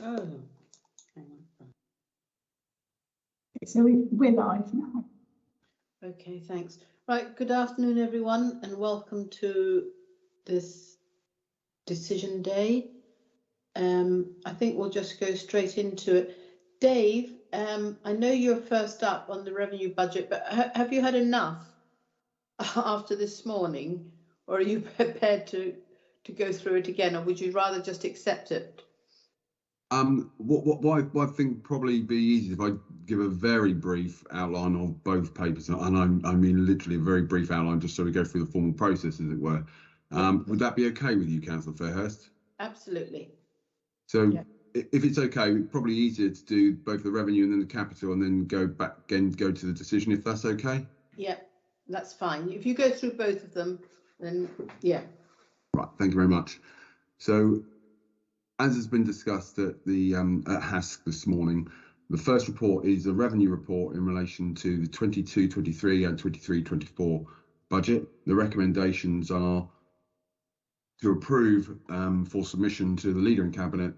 Oh, hang on. So we're live now. Okay, thanks. Right, good afternoon, everyone, and welcome to this decision day. I think we'll just go straight into it. Dave, I know you're first up on the revenue budget, but have you had enough after this morning, or are you prepared to go through it again, or would you rather just accept it? What I think probably be easy if I give a very brief outline of both papers, and I mean literally a very brief outline, just so we go through the formal process, as it were. Would that be okay with you, Councillor Fairhurst? Absolutely. So, Yeah. if it's okay, probably easier to do both the revenue and then the capital, and then go back again, go to the decision, if that's okay. Yeah, that's fine. If you go through both of them, then yeah. Right. Thank you very much. So, as has been discussed at the at HASC this morning, the first report is a revenue report in relation to the 22-23 and 23-24 budget. The recommendations are to approve for submission to the Leader in Cabinet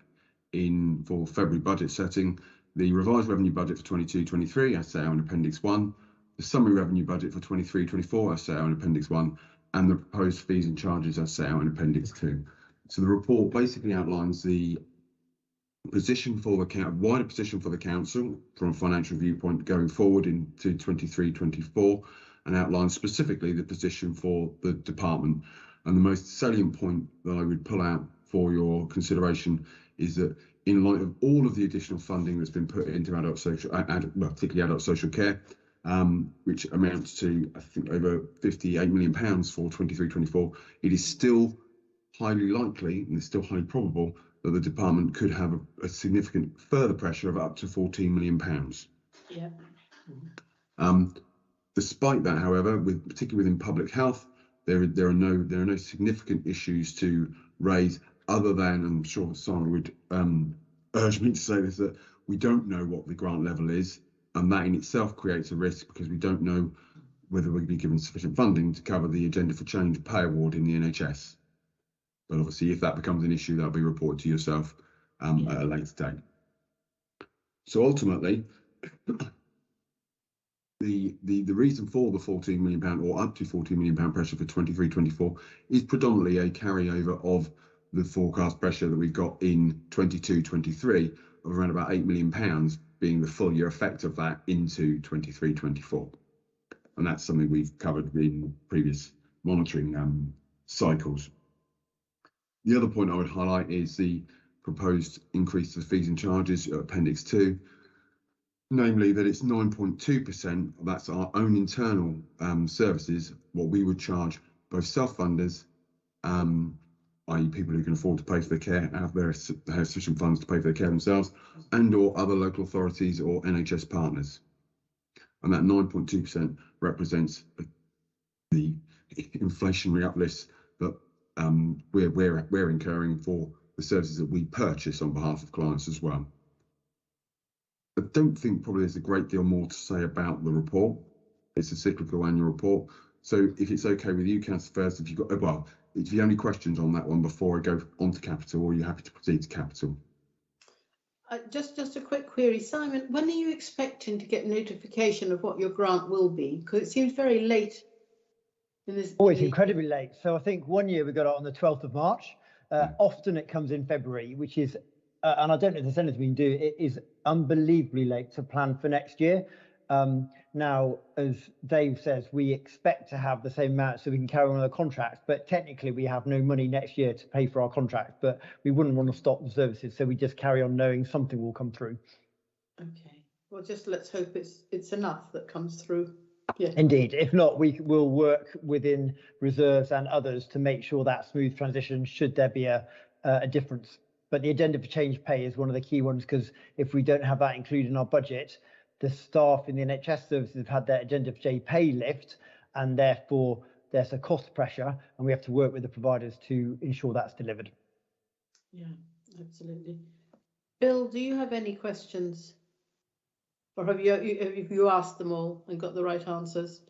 for February budget setting, the revised revenue budget for 22-23 as set out in Appendix 1, the summary revenue budget for 23-24 as set out in Appendix 1, and the proposed fees and charges as set out in Appendix 2. So the report basically outlines the position for the wider position for the council from a financial viewpoint going forward into 23-24, and outlines specifically the position for the department. And the most salient point that I would pull out for your consideration is that in light of all of the additional funding that's been put into adult social, particularly adult social care, which amounts to, I think, over £58 million for 23-24, it is still highly likely and it's still highly probable that the department could have a significant further pressure of up to £14 million. Yeah. Despite that, however, particularly within public health, there are no significant issues to raise, other than, I'm sure Simon would urge me to say this, that we don't know what the grant level is, and that in itself creates a risk because we don't know whether we'll be given sufficient funding to cover the Agenda for Change pay award in the NHS. But obviously, if that becomes an issue, that'll be reported to yourself at a later date. So ultimately, the reason for the £14 million or up to £14 million pressure for 23-24 is predominantly a carryover of the forecast pressure that we've got in 22-23 of around about £8 million being the full year effect of that into 23-24. And that's something we've covered in previous monitoring cycles. The other point I would highlight is the proposed increase to the fees and charges, Appendix 2, namely that it's 9.2%. That's our own internal services, what we would charge both self-funders, i.e. people who can afford to pay for their care, have sufficient funds to pay for their care themselves, and or other local authorities or NHS partners. And that 9.2% represents the inflationary uplifts that we're incurring for the services that we purchase on behalf of clients as well. I don't think probably there's a great deal more to say about the report. It's a cyclical annual report. So if it's okay with you, Councillor First, if you've got, well, if you have any questions on that one before I go on to capital, or are you happy to proceed to capital? Just a quick query, Simon, when are you expecting to get notification of what your grant will be? Because it seems very late. Oh, it's incredibly late. So I think one year we got it on the 12th of March. Often it comes in February, which is, and I don't know if there's anything we can do, it is unbelievably late to plan for next year. Now, as Dave says, we expect to have the same amount so we can carry on the contracts, but technically we have no money next year to pay for our contracts, but we wouldn't want to stop the services, so we just carry on knowing something will come through. Okay, well, just let's hope it's enough that comes through. Yeah. Indeed. If not, we will work within reserves and others to make sure that smooth transition should there be a difference. But the Agenda for Change pay is one of the key ones, because if we don't have that included in our budget, the staff in the NHS services have had their Agenda for Change pay lift, and therefore there's a cost pressure, and we have to work with the providers to ensure that's delivered. Yeah, absolutely. Bill, do you have any questions? Or have you asked them all and got the right answers?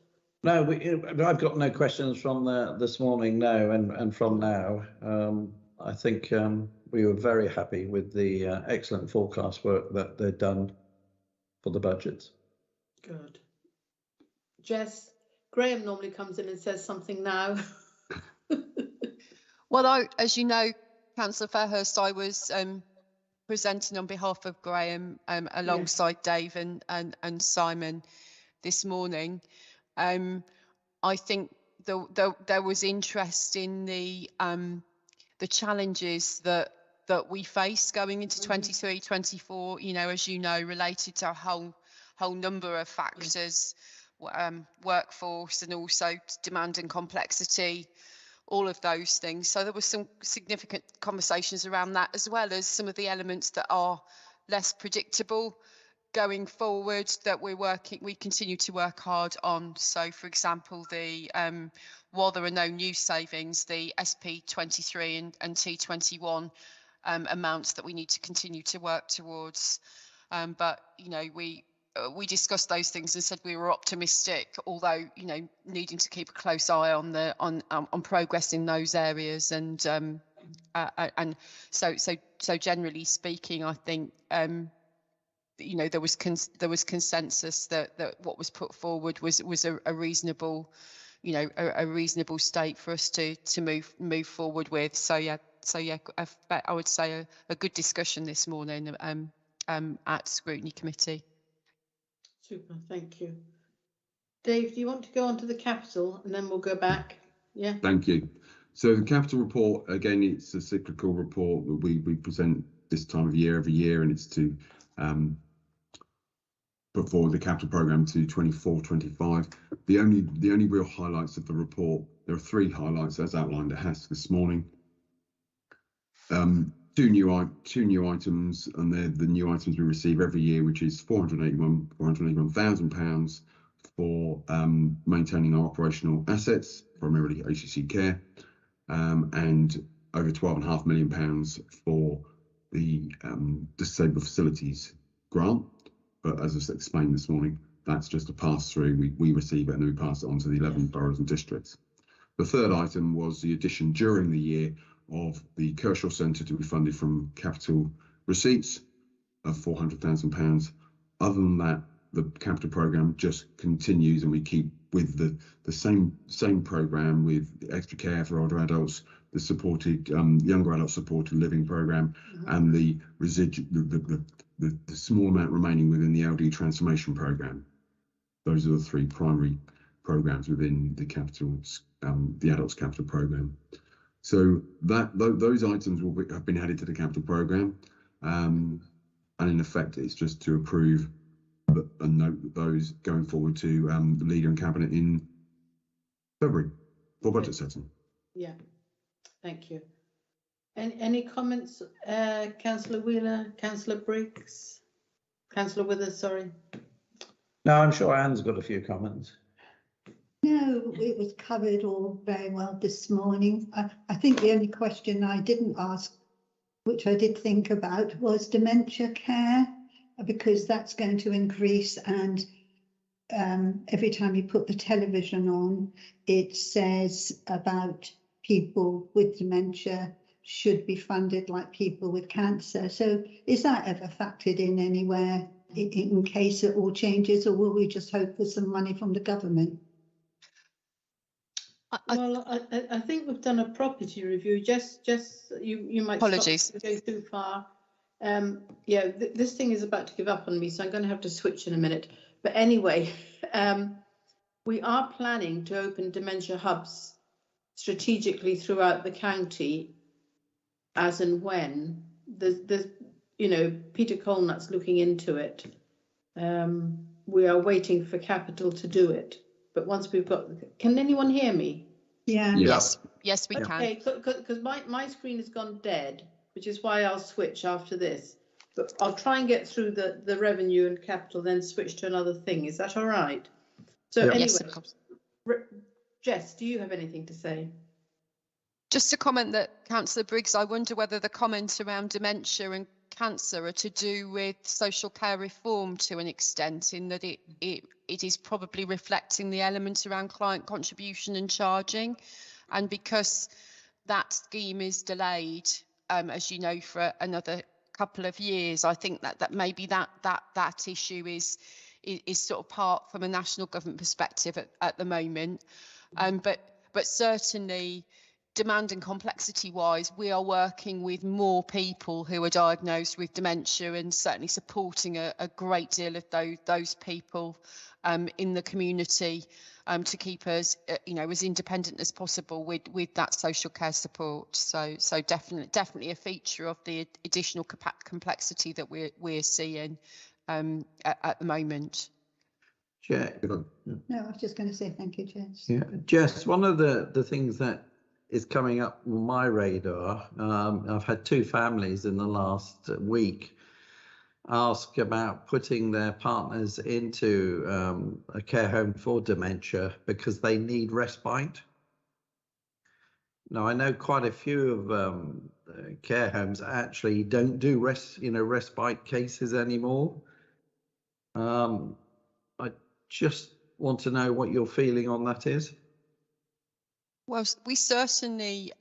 No, I've got no questions from this morning, no, and from now. I think we were very happy with the excellent forecast work that they've done for the budgets. Good. Jess, Graham normally comes in and says something now. Well, as you know, Councillor Fairhurst, I was presenting on behalf of Graham alongside Dave and Simon this morning. I think there was interest in the challenges that we face going into 23-24. You know, as you know, related to a whole number of factors, workforce and also demand and complexity, all of those things. So there was some significant conversations around that, as well as some of the elements that are less predictable going forward that we continue to work hard on. So, for example, while there are no new savings, the SP23 and T21 amounts that we need to continue to work towards. But you know, we discussed those things and said we were optimistic, although you know, needing to keep a close eye on progress in those areas. And so generally speaking, I think you know, there was consensus that what was put forward was a reasonable, you know, a reasonable state for us to move forward with. So yeah, I would say a good discussion this morning at Scrutiny Committee. Super, thank you. Dave, do you want to go on to the capital and then we'll go back? Yeah. Thank you. So the capital report, again, it's a cyclical report that we present this time of year every year, and it's to put forward the capital programme to 24-25. The only real highlights of the report, there are three highlights as outlined at HASC this morning. Two new items, and they're the new items we receive every year, which is £481,000 for maintaining our operational assets, primarily HCC Care, and over £12.5 million for the Disabled Facilities Grant. But as I explained this morning, that's just a pass through. We receive it and then we pass it on to the 11 boroughs and districts. The third item was the addition during the year of the Kershaw Centre to be funded from capital receipts of £400,000. Other than that, the capital programme just continues, and we keep with the same programme with extra care for older adults, the supported younger adult supported living programme, and the small amount remaining within the LD transformation programme. Those are the three primary programmes within the the adults capital programme. So those items have been added to the capital programme, and in effect, it's just to approve and note those going forward to the Leader and Cabinet in February for budget setting. Yeah, thank you. Any comments, Councillor Wheeler, Councillor Briggs, Councillor Withers, sorry. No, I'm sure Anne's got a few comments. No, it was covered all very well this morning. I think the only question I didn't ask, which I did think about, was dementia care, because that's going to increase, and every time you put the television on, it says about people with dementia should be funded like people with cancer. So is that ever factored in anywhere in case it all changes, or will we just hope for some money from the government? Well, I think we've done a property review. Just you might apologies stop to go too far. Yeah, this thing is about to give up on me, so I'm going to have to switch in a minute. But anyway, we are planning to open dementia hubs strategically throughout the county, as and when. There's you know, Peter Colnut's looking into it. We are waiting for capital to do it. But once we've got, can anyone hear me? Yeah. Yes we can. Okay, because my screen has gone dead, which is why I'll switch after this. But I'll try and get through the revenue and capital, then switch to another thing. Is that all right? So Yeah. anyway, Yes, of course. Jess, do you have anything to say? Just to comment that, Councillor Briggs, I wonder whether the comments around dementia and cancer are to do with social care reform to an extent, in that it is probably reflecting the elements around client contribution and charging, and because that scheme is delayed as you know, for another couple of years. I think that maybe that issue is sort of part from a national government perspective at the moment. But certainly, demand and complexity wise, we are working with more people who are diagnosed with dementia, and certainly supporting a great deal of those people in the community to keep us as independent as possible with that social care support. So definitely a feature of the additional complexity that we're seeing at the moment. Yeah. No, I was just going to say thank you, Jess. Yeah, Jess, one of the things that is coming up on my radar, I've had 2 families in the last week ask about putting their partners into a care home for dementia because they need respite. Now, I know quite a few of care homes actually don't do respite cases anymore. I just want to know what your feeling on that is. Well, we certainly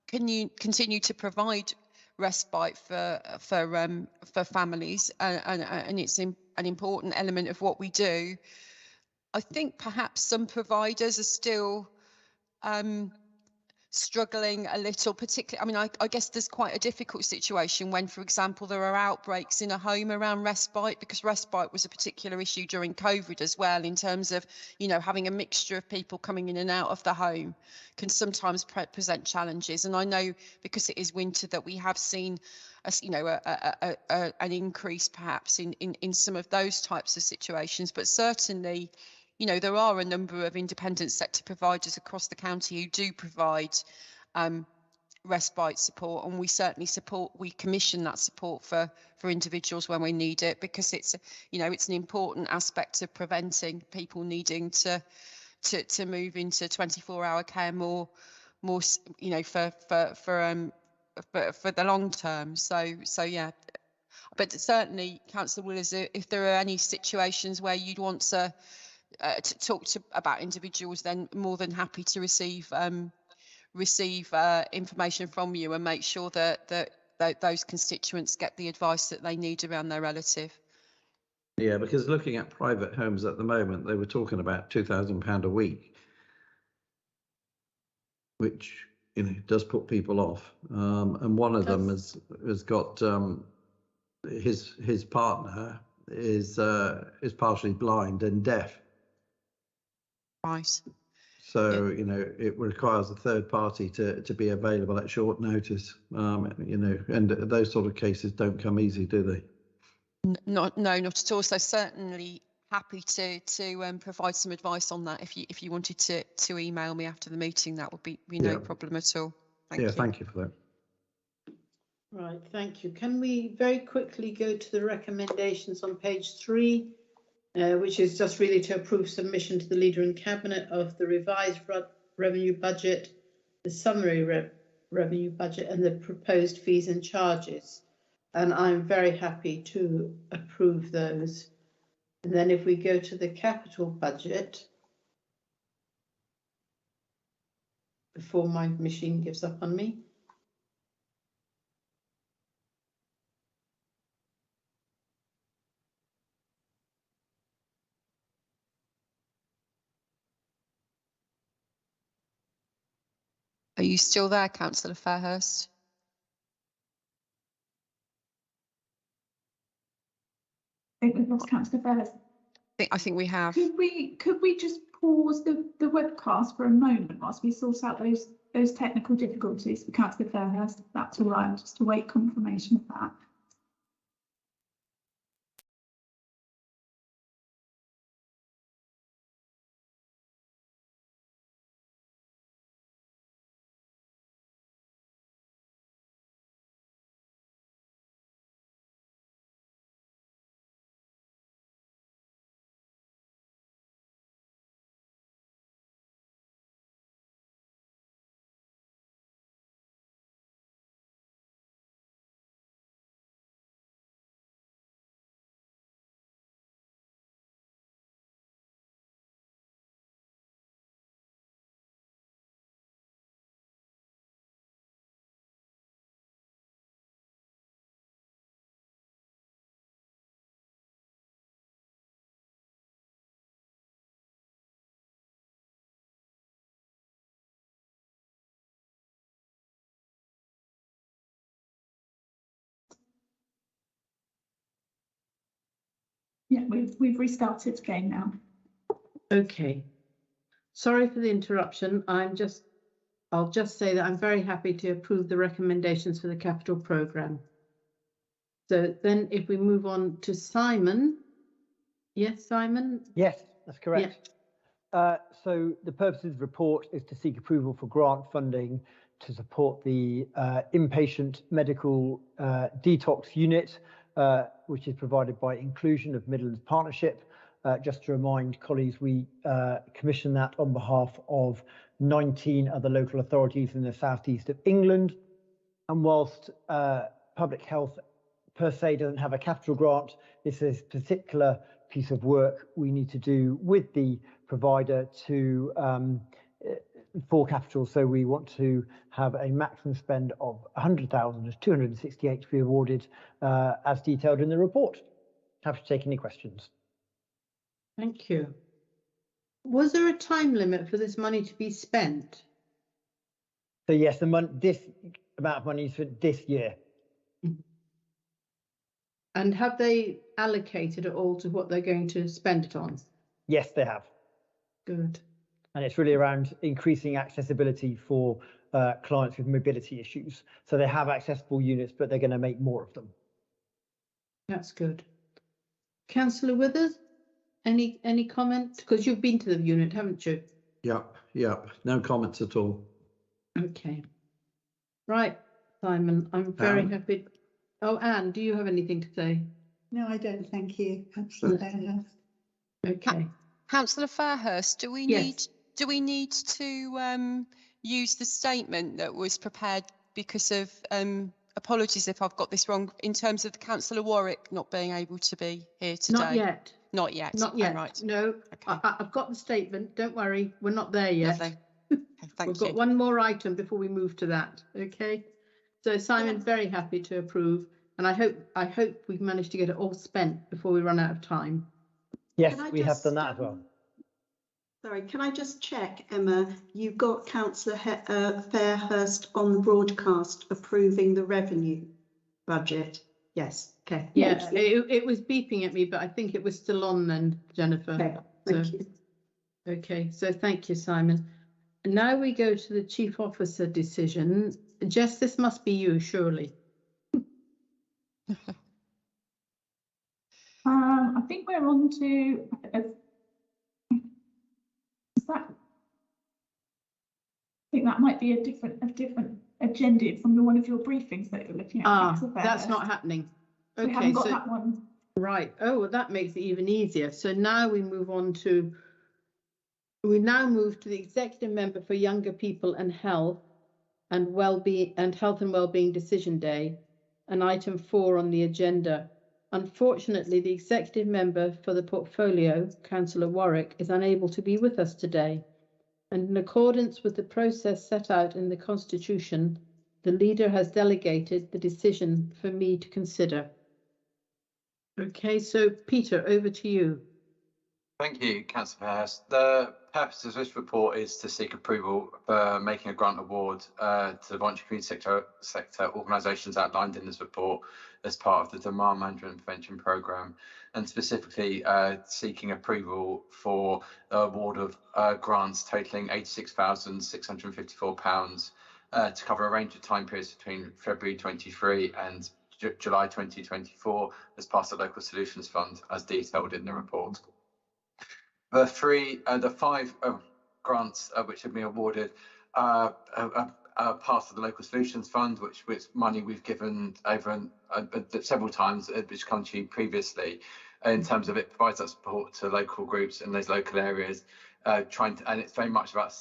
continue to provide respite for families, and it's an important element of what we do. I think perhaps some providers are still struggling a little, particularly. I mean, I guess there's quite a difficult situation when, for example, there are outbreaks in a home around respite, because respite was a particular issue during COVID as well, in terms of, having a mixture of people coming in and out of the home can sometimes present challenges. And I know, because it is winter, that we have seen an increase perhaps in some of those types of situations, but certainly there are a number of independent sector providers across the county who do provide respite support, and we certainly commission that support for individuals when we need it, because it's an important aspect of preventing people needing to move into 24-hour care more for the long term. So yeah. But certainly, Councillor Willers, if there are any situations where you'd want to talk about individuals, then more than happy to receive information from you and make sure that those constituents get the advice that they need around their relative. Yeah, because looking at private homes at the moment, they were talking about £2,000 a week, which does put people off. And one of them has got his partner is partially blind and deaf. Right. So, it requires a third party to be available at short notice, and those sort of cases don't come easy, do they? No, not at all. So certainly happy to provide some advice on that. If you wanted to email me after the meeting, that would be no problem at all. Thank you. Thank you for that. Right, thank you. Can we very quickly go to the recommendations on page 3? Which is just really to approve submission to the Leader in Cabinet of the revised revenue budget, the summary revenue budget, and the proposed fees and charges. And I'm very happy to approve those. And then if we go to the capital budget, before my machine gives up on me. Are you still there, Councillor Fairhurst? I think we've lost Councillor Fairhurst. I think we have. Could we just pause the webcast for a moment whilst we sort out those technical difficulties for Councillor Fairhurst? That's all right, just to wait confirmation of that. Yeah, we've restarted again now. Okay. Sorry for the interruption. I'll just say that I'm very happy to approve the recommendations for the capital programme. So then if we move on to Simon. Yes, Simon? Yes, that's correct. Yeah. So the purpose of the report is to seek approval for grant funding to support the inpatient medical detox unit, which is provided by Inclusion of Midlands Partnership. Just to remind colleagues, we commissioned that on behalf of 19 other local authorities in the southeast of England. And whilst public health per se doesn't have a capital grant, this is a particular piece of work we need to do with the provider to for capital. So we want to have a maximum spend of 100,000 as 268 to be awarded as detailed in the report. Happy to take any questions. Thank you. Was there a time limit for this money to be spent? So yes, this amount of money is for this year. And have they allocated it all to what they're going to spend it on? Yes, they have. Good. And it's really around increasing accessibility for clients with mobility issues. So they have accessible units, but they're going to make more of them. That's good. Councillor Withers, any comment? Because you've been to the unit, haven't you? Yep. No comments at all. Okay. Right, Simon, I'm very happy. Oh, Anne, do you have anything to say? No, I don't, thank you. Absolutely. Okay. Councillor Fairhurst, do we need to use the statement that was prepared because of apologies if I've got this wrong, in terms of the Councillor Warwick not being able to be here today? Not yet. Not yet. Not yet. Oh, right. No, okay. I've got the statement. Don't worry, we're not there yet. Lovely. Okay, thank We've got one more item before we move to that. Okay. So Simon's very happy to approve, and I hope we've managed to get it all spent before we run out of time. Yes, we have done that as well. Sorry, can I just check, Emma? You've got Councillor Fairhurst on the broadcast approving the revenue budget. Yes. Okay. Yeah, it was beeping at me, but I think it was still on then, Jennifer. Okay. Thank you. Okay. So thank you, Simon. And now we go to the Chief Officer decision. Jess, this must be you, surely. I think we're on to. I think that might be a different agenda from one of your briefings that you're looking at. That's not happening. Okay, we haven't got that one. Right. Oh, well, that makes it even easier. So now we move to the executive member for younger people and health and well-being and health and well-being decision day, and item 4 on the agenda. Unfortunately, the executive member for the portfolio, Councillor Warwick, is unable to be with us today. And in accordance with the process set out in the Constitution, the leader has delegated the decision for me to consider. Okay, so Peter, over to you. Thank you, Councillor Fairhurst. The purpose of this report is to seek approval for making a grant award to the voluntary community sector organisations outlined in this report as part of the Demand Management and Prevention Programme, and specifically seeking approval for the award of grants totalling £86,654 to cover a range of time periods between February 23 and July 2024 as part of the Local Solutions Fund, as detailed in the report. The five grants which have been awarded are part of the Local Solutions Fund, which money we've given over several times, which come to you previously, in terms of it provides that support to local groups in those local areas, and it's very much about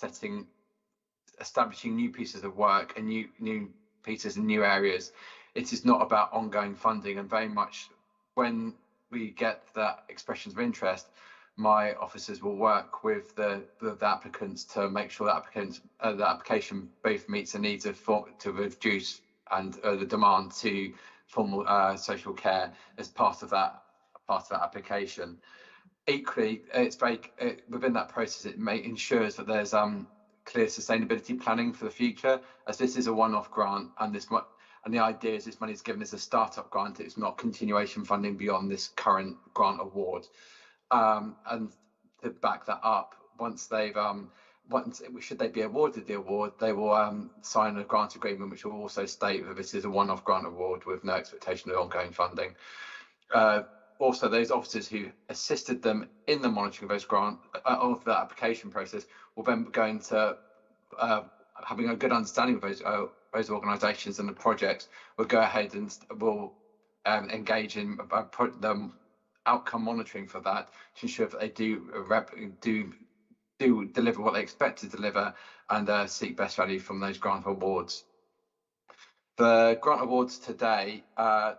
establishing new pieces of work and new pieces in new areas. It is not about ongoing funding, and very much when we get that expressions of interest, my officers will work with the applicants to make sure that the application both meets the needs of to reduce and the demand to formal social care as part of that application. Equally, it's very within that process, it ensures that there's clear sustainability planning for the future, as this is a one-off grant, and And the idea is this money is given as a startup grant. It's not continuation funding beyond this current grant award. And to back that up, once they've should they be awarded the award, they will sign a grant agreement which will also state that this is a one-off grant award with no expectation of ongoing funding. Also, those officers who assisted them in the monitoring of those of that application process will then go into having a good understanding of those organisations and the projects. Will go ahead and will engage in the outcome monitoring for that to ensure that they do deliver what they expect to deliver and seek best value from those grant awards. The grant awards today, 4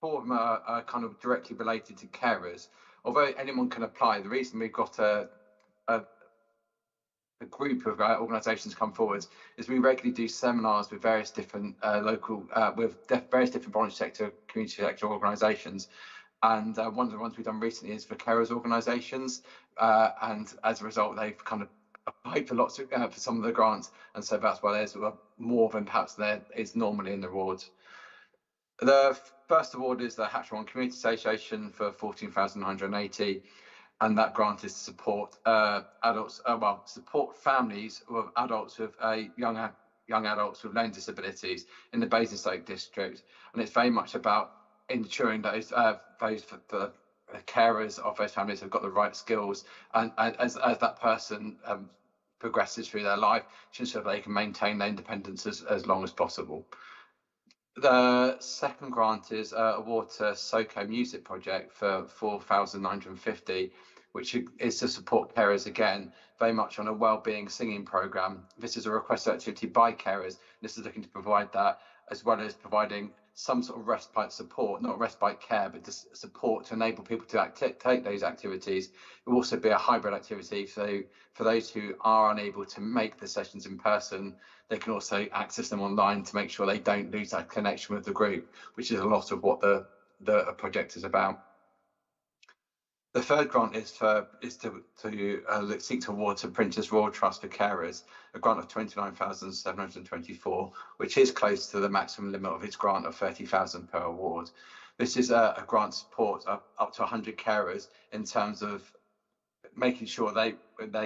of them are kind of directly related to carers. Although anyone can apply, the reason we've got a group of organisations come forward is we regularly do seminars with various different various different voluntary sector, community sector organisations. And one of the ones we've done recently is for carers organisations, and as a result, they've kind of applied for lots of for some of the grants, and so that's why there's more than perhaps there is normally in the awards. The first award is the Hatcham Community Association for 14,980, and that grant is to support adults, support families of adults with young adults with learning disabilities in the Basingstoke district, and it's very much about ensuring those the carers of those families have got the right skills, and as that person progresses through their life, to ensure they can maintain their independence as long as possible. The second grant is award to SoCo Music Project for 4,950, which is to support carers again, very much on a wellbeing singing programme. This is a requested activity by carers. This is looking to provide that, as well as providing some sort of respite support, not respite care, but just support to enable people to take those activities. It will also be a hybrid activity. So for those who are unable to make the sessions in person, they can also access them online to make sure they don't lose that connection with the group, which is a lot of what the project is about. The third grant is to seek to award to Princess Royal Trust for Carers, a grant of 29,724, which is close to the maximum limit of its grant of 30,000 per award. This is a grant support up to 100 carers in terms of making sure they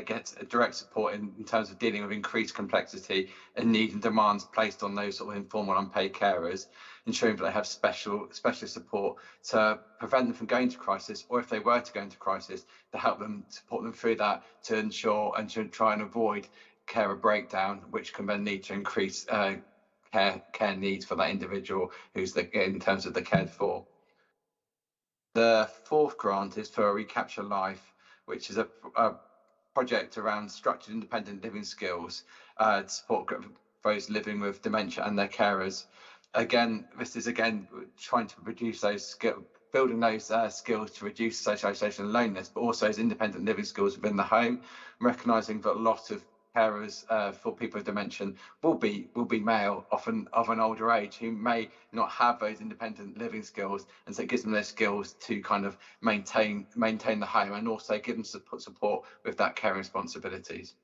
get direct support in terms of dealing with increased complexity and need and demands placed on those sort of informal unpaid carers, ensuring that they have specialist support to prevent them from going into crisis, or if they were to go into crisis, to help them, support them through that, to ensure and to try and avoid carer breakdown, which can then lead to increased care needs for that individual who's in terms of the cared for. The fourth grant is for Recapture Life, which is a project around structured independent living skills to support those living with dementia and their carers. Again, this is trying to reduce those skills, building those skills to reduce socialisation and loneliness, but also as independent living skills within the home, recognising that a lot of carers for people with dementia will be male, often of an older age, who may not have those independent living skills, and so it gives them those skills to kind of maintain the home and also give them support with that caring responsibilities.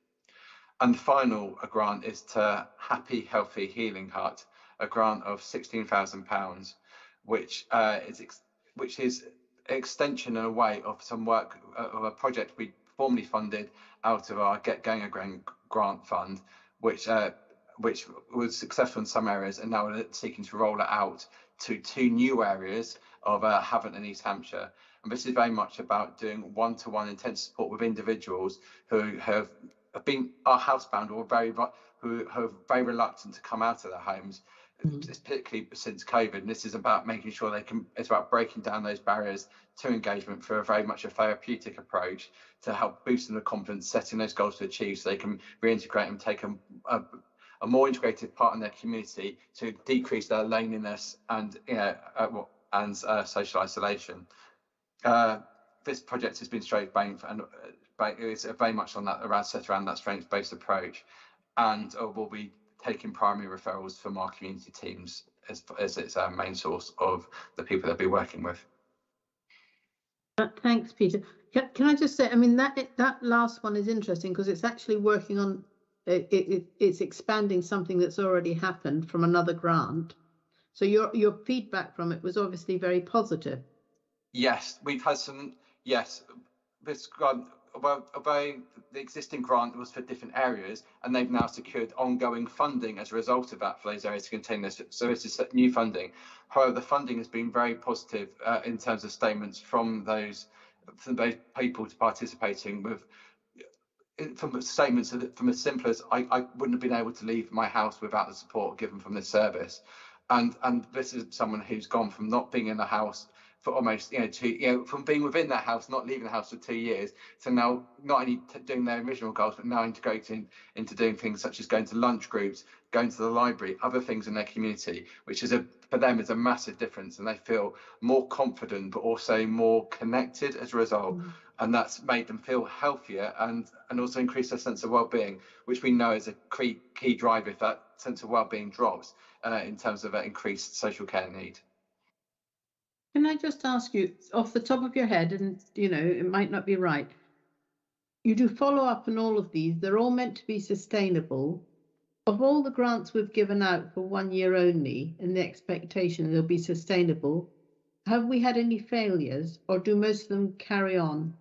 And the final grant is to Happy Healthy Healing Hut, a grant of £16,000, which is an extension in a way of some work of a project we formerly funded out of our Get Going Again grant fund, which was successful in some areas, and now we're seeking to roll it out to 2 new areas of Havant and East Hampshire. And this is very much about doing one-to-one intense support with individuals who are housebound or who are very reluctant to come out of their homes, particularly since COVID. And this is about making sure it's about breaking down those barriers to engagement through very much a therapeutic approach to help boost their confidence, setting those goals to achieve, so they can reintegrate and take a more integrated part in their community to decrease their loneliness and social isolation. This project has been strength-based and it's very much on that set around that strengths-based approach, and will be taking primary referrals from our community teams as its main source of the people they'll be working with. Thanks, Peter. Can I just say, I mean, that last one is interesting because it's actually working on it's expanding something that's already happened from another grant. So your feedback from it was obviously very positive. Yes, we've had some. Yes, this grant, the existing grant was for different areas, and they've now secured ongoing funding as a result of that for those areas to contain this. So this is new funding. However, the funding has been very positive in terms of statements from those people participating with. From statements from as simple as I wouldn't have been able to leave my house without the support given from this service, and this is someone who's gone from not being in the house for almost from being within that house, not leaving the house for 2 years, to now not only doing their original goals but now integrating into doing things such as going to lunch groups, going to the library, other things in their community, which is for them is a massive difference, and they feel more confident but also more connected as a result. And that's made them feel healthier and also increase their sense of well-being, which we know is a key driver if that sense of well-being drops in terms of increased social care need. Can I just ask you, off the top of your head, and it might not be right, you do follow up on all of these, they're all meant to be sustainable. Of all the grants we've given out for 1 year only, in the expectation they'll be sustainable, have we had any failures, or do most of them carry on?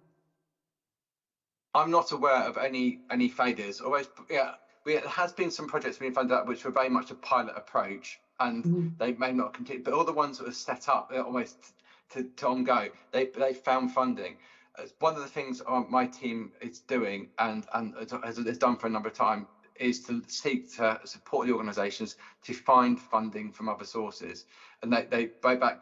I'm not aware of any failures. Always, there has been some projects being funded out which were very much a pilot approach, and they may not continue. But all the ones that were set up almost to ongo, they found funding. One of the things my team is doing and has done for a number of time is to seek to support the organisations to find funding from other sources, and that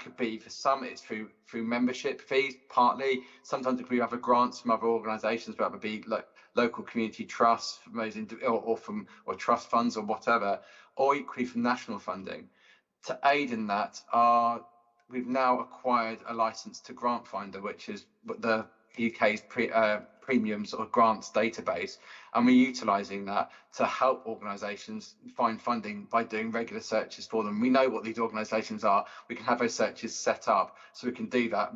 could be, for some it's through membership fees, partly. Sometimes it could be other grants from other organisations, but it would be like local community trusts, or trust funds or whatever, or equally from national funding. To aid in that, we've now acquired a licence to Grant Finder, which is the UK's premium sort of grants database, and we're utilising that to help organisations find funding by doing regular searches for them. We know what these organisations are. We can have those searches set up, so we can do that.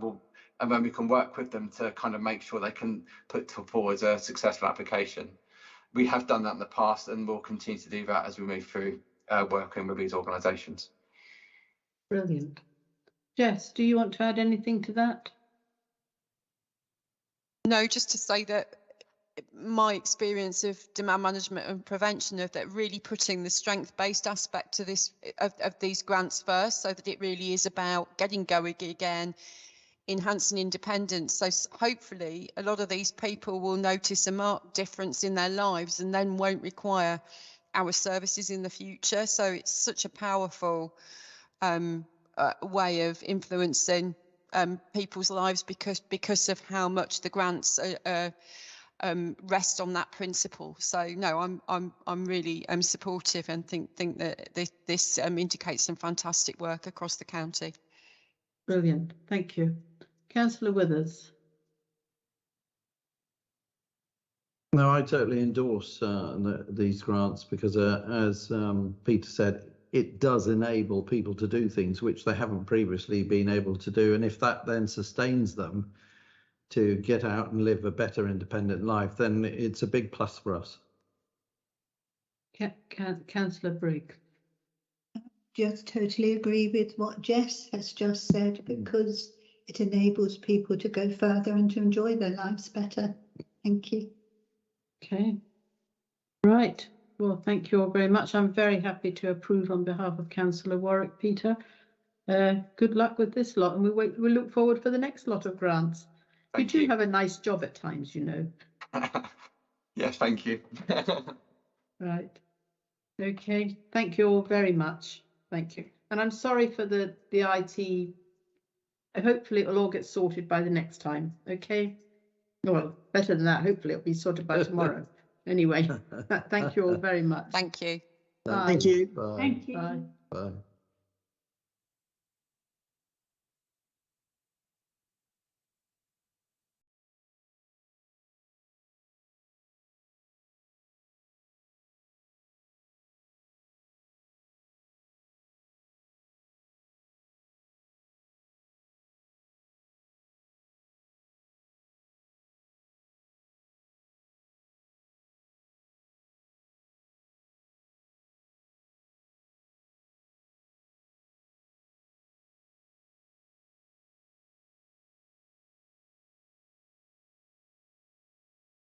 And then we can work with them to kind of make sure they can put forward a successful application. We have done that in the past, and we'll continue to do that as we move through working with these organisations. Brilliant. Jess, do you want to add anything to that? No, just to say that my experience of demand management and prevention, of that really putting the strength-based aspect to this of these grants first, so that it really is about getting going again, enhancing independence. So hopefully a lot of these people will notice a marked difference in their lives and then won't require our services in the future. So it's such a powerful way of influencing people's lives because of how much the grants rest on that principle. So no, I'm really supportive and think that this indicates some fantastic work across the county. Brilliant, thank you. Councillor Withers. No, I totally endorse these grants because, as Peter said, it does enable people to do things which they haven't previously been able to do. And if that then sustains them to get out and live a better independent life, then it's a big plus for us. Councillor Briggs. Just totally agree with what Jess has just said, because it enables people to go further and to enjoy their lives better. Thank you. Okay. Right. Well, thank you all very much. I'm very happy to approve on behalf of Councillor Warwick, Peter. Good luck with this lot, and we look forward for the next lot of grants. You do have a nice job at times, you know. Yes, thank you. Right. Okay. Thank you all very much. Thank you. And I'm sorry for the IT. Hopefully it'll all get sorted by the next time. Okay. Well, better than that. Hopefully it'll be sorted by tomorrow. Anyway, thank you all very much. Thank you. Bye. Thank you. Bye. Thank you. Bye. Bye.